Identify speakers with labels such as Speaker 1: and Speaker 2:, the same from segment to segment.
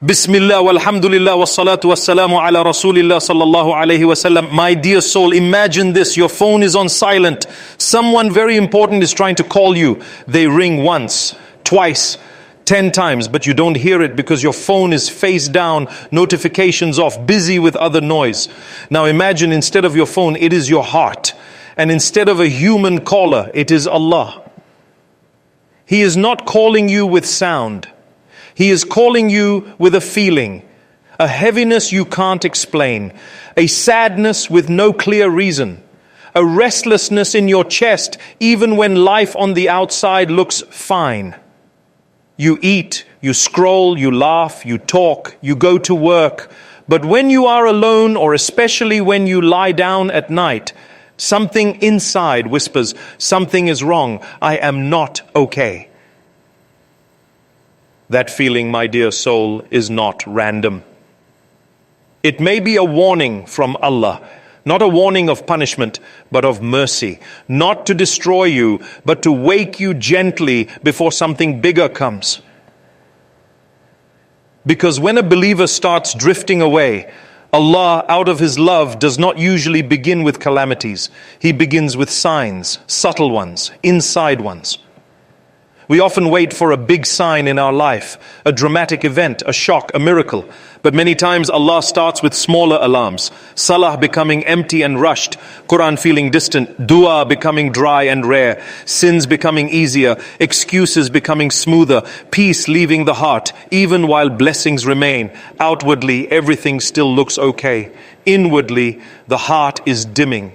Speaker 1: Bismillah walhamdulillah wassalatu wassalamu ala rasulillah sallallahu alayhi wasallam. My dear soul, imagine this. Your phone is on silent. Someone very important is trying to call you. They ring once, twice, 10 times, but you don't hear it because your phone is face down, notifications off, busy with other noise. Now imagine instead of your phone, it is your heart. And instead of a human caller, it is Allah. He is not calling you with sound. He is calling you with a feeling, a heaviness you can't explain, a sadness with no clear reason, a restlessness in your chest even when life on the outside looks fine. You eat, you scroll, you laugh, you talk, you go to work. But when you are alone, or especially when you lie down at night, something inside whispers, something is wrong, I am not okay. That feeling, my dear soul, is not random. It may be a warning from Allah, not a warning of punishment, but of mercy. Not to destroy you, but to wake you gently before something bigger comes. Because when a believer starts drifting away, Allah, out of His love, does not usually begin with calamities. He begins with signs, subtle ones, inside ones. We often wait for a big sign in our life, a dramatic event, a shock, a miracle. But many times Allah starts with smaller alarms. Salah becoming empty and rushed, Qur'an feeling distant, dua becoming dry and rare, sins becoming easier, excuses becoming smoother, peace leaving the heart, even while blessings remain. Outwardly, everything still looks okay. Inwardly, the heart is dimming.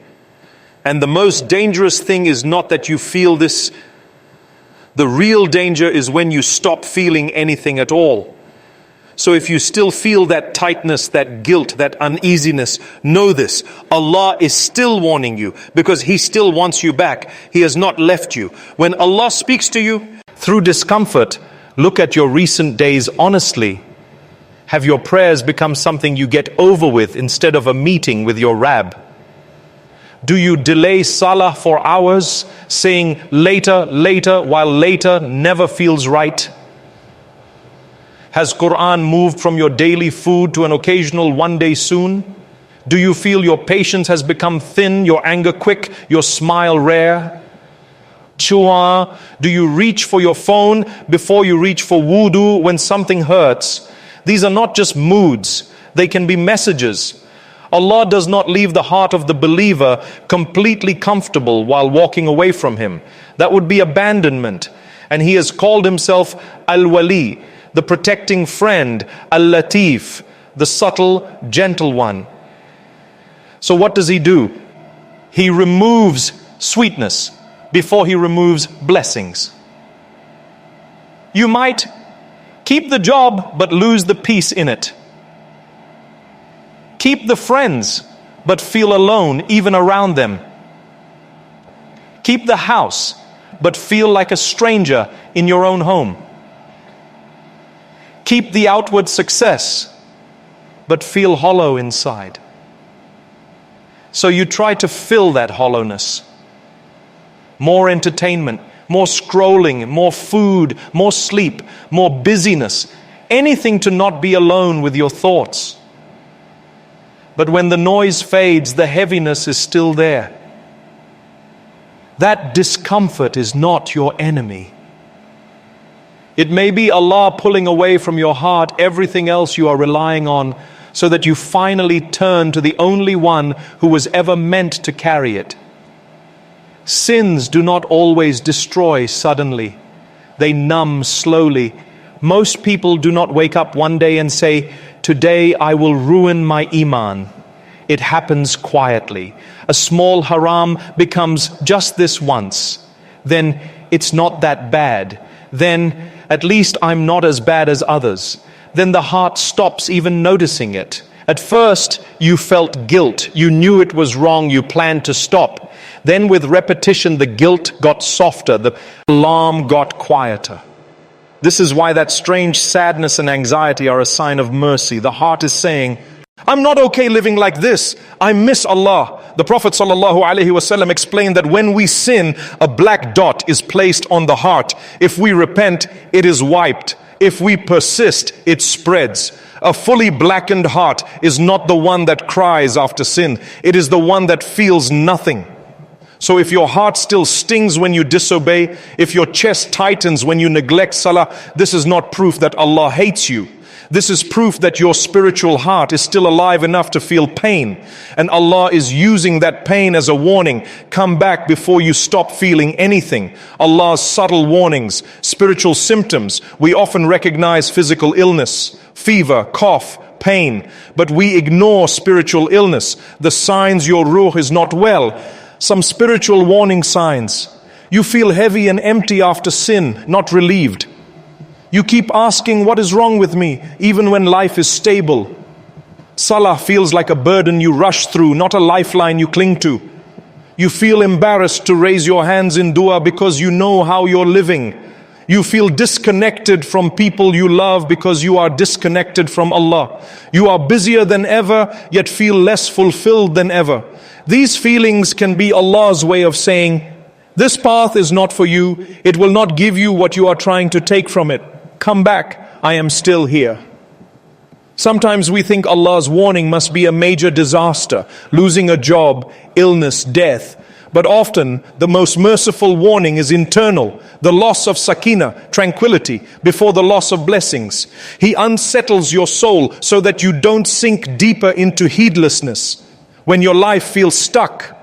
Speaker 1: And the most dangerous thing is not that you feel this. The real danger is when you stop feeling anything at all. So if you still feel that tightness, that guilt, that uneasiness, know this. Allah is still warning you because He still wants you back. He has not left you. When Allah speaks to you through discomfort, look at your recent days honestly. Have your prayers become something you get over with instead of a meeting with your Rabb? Do you delay salah for hours, saying later, later, while later never feels right? Has Qur'an moved from your daily food to an occasional one day soon? Do you feel your patience has become thin, your anger quick, your smile rare? Chua, do you reach for your phone before you reach for wudu when something hurts? These are not just moods, they can be messages. Allah does not leave the heart of the believer completely comfortable while walking away from Him. That would be abandonment. And He has called Himself Al-Wali, the protecting friend, Al-Latif, the subtle, gentle one. So what does He do? He removes sweetness before He removes blessings. You might keep the job but lose the peace in it. Keep the friends, but feel alone even around them. Keep the house, but feel like a stranger in your own home. Keep the outward success, but feel hollow inside. So you try to fill that hollowness. More entertainment, more scrolling, more food, more sleep, more busyness. Anything to not be alone with your thoughts. But when the noise fades, the heaviness is still there. That discomfort is not your enemy. It may be Allah pulling away from your heart everything else you are relying on so that you finally turn to the only one who was ever meant to carry it. Sins do not always destroy suddenly. They numb slowly. Most people do not wake up one day and say, "Today I will ruin my iman." It happens quietly. A small haram becomes just this once. Then it's not that bad. Then at least I'm not as bad as others. Then the heart stops even noticing it. At first you felt guilt. You knew it was wrong. You planned to stop. Then with repetition the guilt got softer. The alarm got quieter. This is why that strange sadness and anxiety are a sign of mercy. The heart is saying, I'm not okay living like this. I miss Allah. The Prophet ﷺ explained that when we sin, a black dot is placed on the heart. If we repent, it is wiped. If we persist, it spreads. A fully blackened heart is not the one that cries after sin. It is the one that feels nothing. So if your heart still stings when you disobey, if your chest tightens when you neglect salah, this is not proof that Allah hates you. This is proof that your spiritual heart is still alive enough to feel pain. And Allah is using that pain as a warning. Come back before you stop feeling anything. Allah's subtle warnings, spiritual symptoms. We often recognize physical illness, fever, cough, pain. But we ignore spiritual illness. The signs your ruh is not well. Some spiritual warning signs. You feel heavy and empty after sin, not relieved. You keep asking, what is wrong with me, even when life is stable. Salah feels like a burden you rush through, not a lifeline you cling to. You feel embarrassed to raise your hands in dua because you know how you're living. You feel disconnected from people you love because you are disconnected from Allah. You are busier than ever, yet feel less fulfilled than ever. These feelings can be Allah's way of saying, this path is not for you. It will not give you what you are trying to take from it. Come back, I am still here. Sometimes we think Allah's warning must be a major disaster, losing a job, illness, death. But often the most merciful warning is internal, the loss of sakina, tranquility, before the loss of blessings. He unsettles your soul so that you don't sink deeper into heedlessness. When your life feels stuck,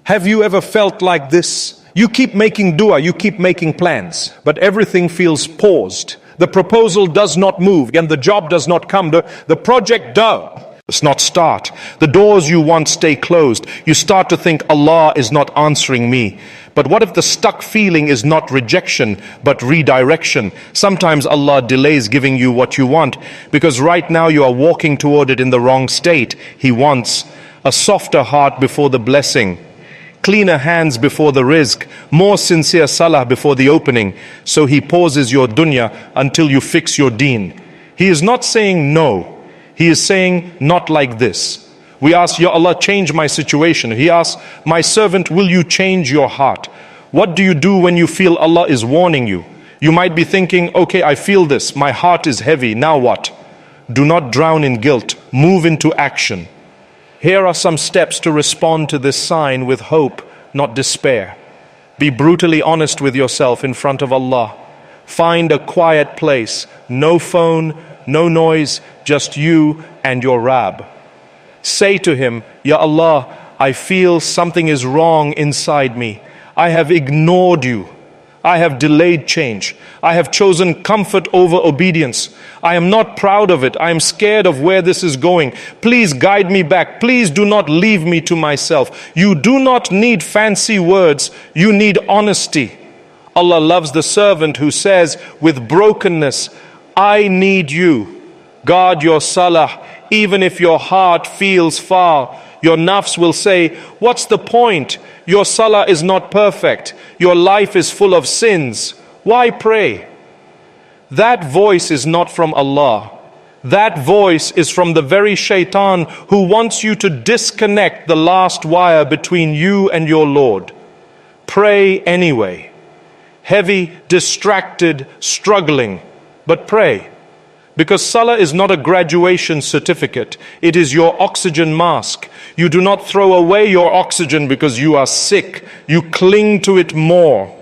Speaker 1: have you ever felt like this? You keep making dua, you keep making plans, but everything feels paused. The proposal does not move and the job does not come. The project does not start. The doors you want stay closed. You start to think Allah is not answering me. But what if the stuck feeling is not rejection but redirection? Sometimes Allah delays giving you what you want because right now you are walking toward it in the wrong state. He wants a softer heart before the blessing, cleaner hands before the rizq, more sincere salah before the opening. So He pauses your dunya until you fix your deen. He is not saying no. He is saying not like this. We ask, Ya Allah, change my situation. He asks, my servant, will you change your heart? What do you do when you feel Allah is warning you? You might be thinking, okay, I feel this. My heart is heavy. Now what? Do not drown in guilt. Move into action. Here are some steps to respond to this sign with hope, not despair. Be brutally honest with yourself in front of Allah. Find a quiet place, no phone, no noise, just you and your Rabb. Say to Him, Ya Allah, I feel something is wrong inside me. I have ignored you. I have delayed change. I have chosen comfort over obedience. I am not proud of it. I am scared of where this is going. Please guide me back. Please do not leave me to myself. You do not need fancy words. You need honesty. Allah loves the servant who says with brokenness, I need you. Guard your salah, even if your heart feels far. Your nafs will say, what's the point? Your salah is not perfect. Your life is full of sins. Why pray? That voice is not from Allah. That voice is from the very shaitan who wants you to disconnect the last wire between you and your Lord. Pray anyway. Heavy, distracted, struggling, but pray. Because salah is not a graduation certificate. It is your oxygen mask. You do not throw away your oxygen because you are sick. You cling to it more.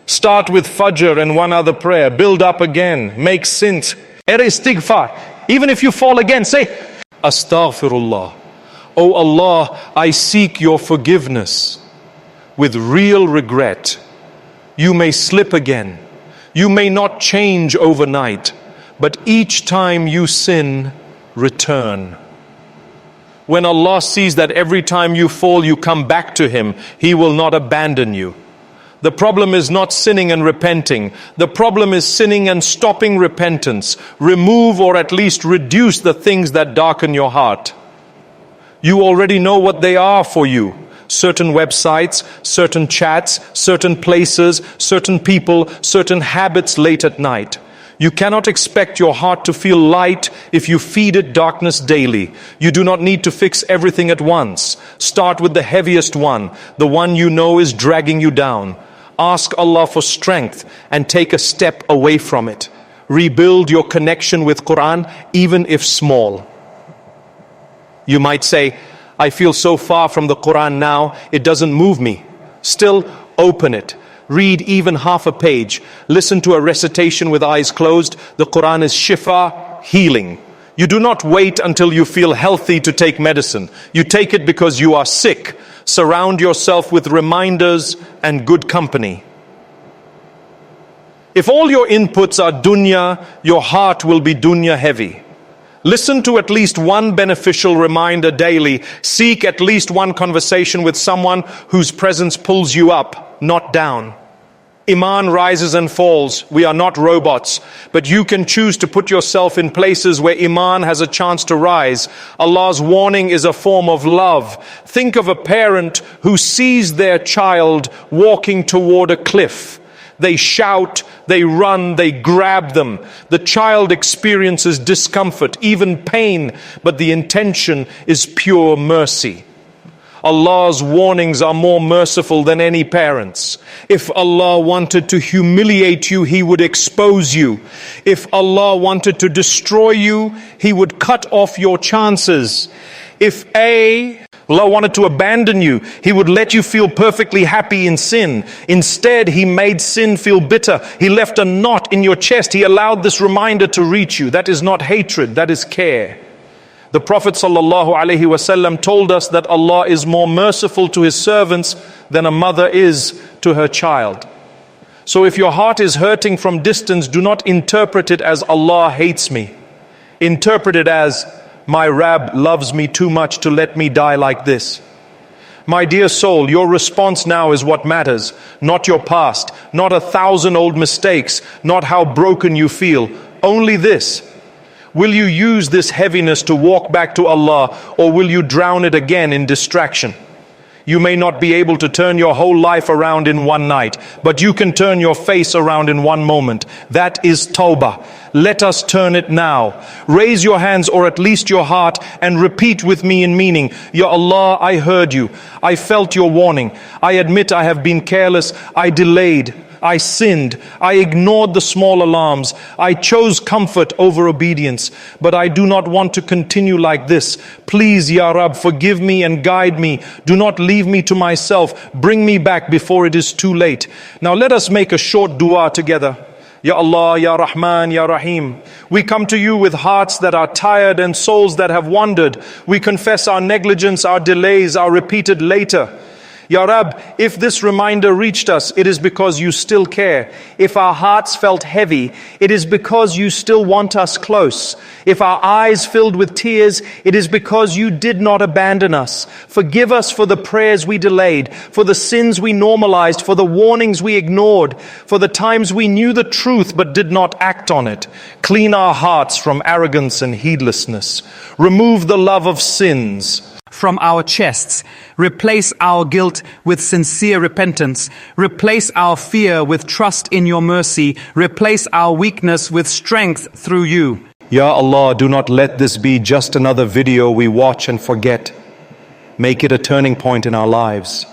Speaker 1: Start with Fajr and one other prayer. Build up again. Make sins. Istighfar. Even if you fall again, say, Astaghfirullah. Oh Allah, I seek your forgiveness with real regret. You may slip again. You may not change overnight, but each time you sin, return. When Allah sees that every time you fall, you come back to Him, He will not abandon you. The problem is not sinning and repenting. The problem is sinning and stopping repentance. Remove or at least reduce the things that darken your heart. You already know what they are for you. Certain websites, certain chats, certain places, certain people, certain habits late at night. You cannot expect your heart to feel light if you feed it darkness daily. You do not need to fix everything at once. Start with the heaviest one, the one you know is dragging you down. Ask Allah for strength and take a step away from it. Rebuild your connection with Qur'an, even if small. You might say, I feel so far from the Qur'an now, it doesn't move me. Still, open it. Read even half a page. Listen to a recitation with eyes closed. The Qur'an is shifa, healing. You do not wait until you feel healthy to take medicine. You take it because you are sick. Surround yourself with reminders and good company. If all your inputs are dunya, your heart will be dunya heavy. Listen to at least one beneficial reminder daily. Seek at least one conversation with someone whose presence pulls you up, not down. Iman rises and falls. We are not robots, but you can choose to put yourself in places where Iman has a chance to rise. Allah's warning is a form of love. Think of a parent who sees their child walking toward a cliff. They shout, they run, they grab them. The child experiences discomfort, even pain, but the intention is pure mercy. Allah's warnings are more merciful than any parents. If Allah wanted to humiliate you, He would expose you. If Allah wanted to destroy you, He would cut off your chances. If Allah wanted to abandon you, He would let you feel perfectly happy in sin. Instead, He made sin feel bitter. He left a knot in your chest. He allowed this reminder to reach you. That is not hatred, that is care. The Prophet ﷺ told us that Allah is more merciful to His servants than a mother is to her child. So if your heart is hurting from distance, do not interpret it as Allah hates me. Interpret it as my Rabb loves me too much to let me die like this. My dear soul, your response now is what matters, not your past, not 1,000 old mistakes, not how broken you feel. Only this. Will you use this heaviness to walk back to Allah, or will you drown it again in distraction? You may not be able to turn your whole life around in one night, but you can turn your face around in one moment. That is Tawbah. Let us turn it now. Raise your hands, or at least your heart, and repeat with me in meaning. Ya Allah, I heard you. I felt your warning. I admit I have been careless. I delayed. I sinned. I ignored the small alarms. I chose comfort over obedience. But I do not want to continue like this. Please, Ya Rab, forgive me and guide me. Do not leave me to myself. Bring me back before it is too late. Now let us make a short dua together. Ya Allah, Ya Rahman, Ya Rahim. We come to you with hearts that are tired and souls that have wandered. We confess our negligence, our delays, our repeated later. Ya Rab, if this reminder reached us, it is because you still care. If our hearts felt heavy, it is because you still want us close. If our eyes filled with tears, it is because you did not abandon us. Forgive us for the prayers we delayed, for the sins we normalized, for the warnings we ignored, for the times we knew the truth but did not act on it. Clean our hearts from arrogance and heedlessness. Remove the love of sins
Speaker 2: from our chests. Replace our guilt with sincere repentance. Replace our fear with trust in your mercy. Replace our weakness with strength through you.
Speaker 1: Ya Allah, do not let this be just another video we watch and forget. Make it a turning point in our lives.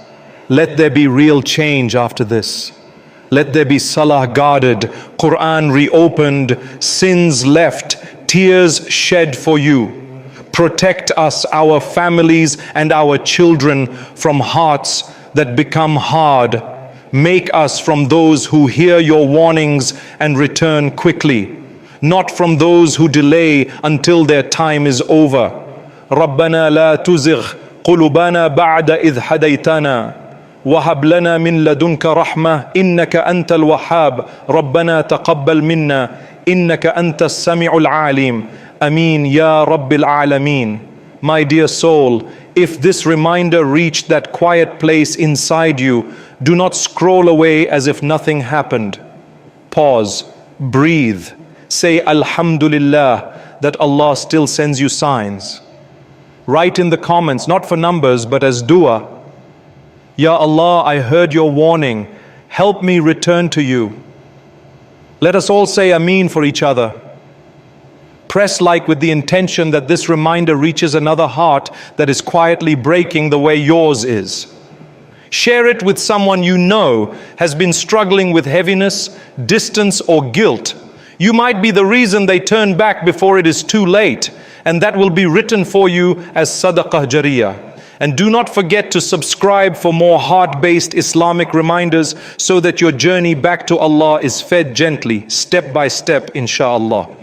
Speaker 1: Let there be real change after this. Let there be salah guarded, Qur'an reopened, sins left, tears shed for you. Protect us, our families, and our children from hearts that become hard. Make us from those who hear your warnings and return quickly, not from those who delay until their time is over. رَبَّنَا لَا تُزِغْ قُلُوبَنَا بَعْدَ إِذْ هَدَيْتَنَا وهب لنا من لدنك رحمة إنك أنت الوهاب ربنا تقبل منا إنك أنت السميع العليم Ameen Ya Rabbil Alameen. My dear soul, if this reminder reached that quiet place inside you, do not scroll away as if nothing happened. Pause, breathe, say Alhamdulillah that Allah still sends you signs. Write in the comments, not for numbers but as dua. Ya Allah, I heard your warning. Help me return to you. Let us all say Ameen for each other. Press like with the intention that this reminder reaches another heart that is quietly breaking the way yours is. Share it with someone you know has been struggling with heaviness, distance, or guilt. You might be the reason they turn back before it is too late, and that will be written for you as sadaqah jariyah. And do not forget to subscribe for more heart-based Islamic reminders so that your journey back to Allah is fed gently, step by step, inshallah.